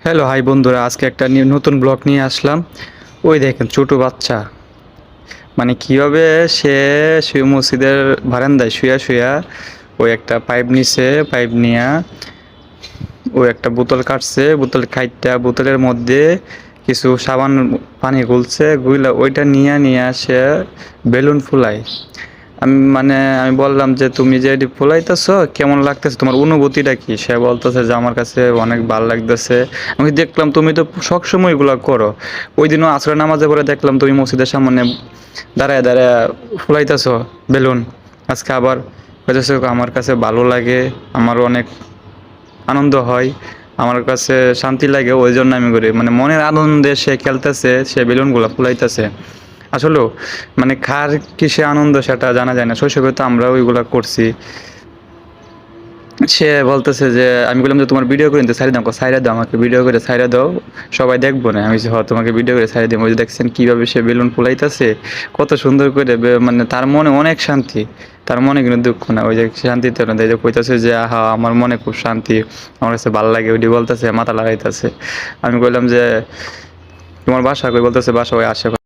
Hello hi বন্ধুরা, আজকে একটা নতুন ব্লগ নিয়ে আসলাম। ওই দেখেন ছোট বাচ্চা, মানে কীভাবে সে শুয়ে মসজিদের বারান্দায় শুয়া শুয়া ওই একটা পাইপ নিছে, পাইপ নিয়া ওই একটা বোতল কাটছে, বোতল খাইটা বোতলের মধ্যে কিছু সাবান পানি গুলছে, গুইলা ওইটা নিয়ে নিয়ে সে বেলুন ফুলায়। আমি বললাম যে তুমি যে এটি ফুলাইতেছো কেমন লাগতেছে, তোমার অনুভূতিটা কি? সে বলতেছে যে আমার কাছে অনেক ভালো লাগতেছে। আমি দেখলাম তুমি তো সবসময় এগুলো করো। ওই দিনও আসরের নামাজে পরে দেখলাম তুমি মসজিদের সামনে দাঁড়ায় দাঁড়ায় ফুলাইতেছো বেলুন। আজকে আবার কইতেছো আমার কাছে ভালো লাগে, আমার অনেক আনন্দ হয়, আমার কাছে শান্তি লাগে, ওই জন্য আমি করি। মানে মনের আনন্দে সে খেলতেছে, সে বেলুনগুলো ফুলাইতেছে। আসলেও মানে কার কিসে আনন্দ সেটা জানা যায় না। শৈশবে তো আমরা ওইগুলা করছি। সে বলতেছে যে আমি বললাম যে তোমার ভিডিও করে নিতে সাইড দাও, সাইডে দাও, আমাকে ভিডিও করে সাইডে দাও, সবাই দেখবো না। আমি তোমাকে ভিডিও করে সাইডে দিব। ওই যে দেখছেন কিভাবে সে বেলুন ফুলাইতেছে, কত সুন্দর করে। মানে তার মনে অনেক শান্তি, তার মনে কিন্তু দুঃখ না। ওই যে শান্তিতে না, যে কইতাছে যে আহা আমার মনে খুব শান্তি, আমার কাছে ভালো লাগে, ওইটি বলতেছে, মাথা লাগাইতেছে। আমি বললাম যে তোমার বাসা কই? বলতেছে বাসা ওই আশেপাশে।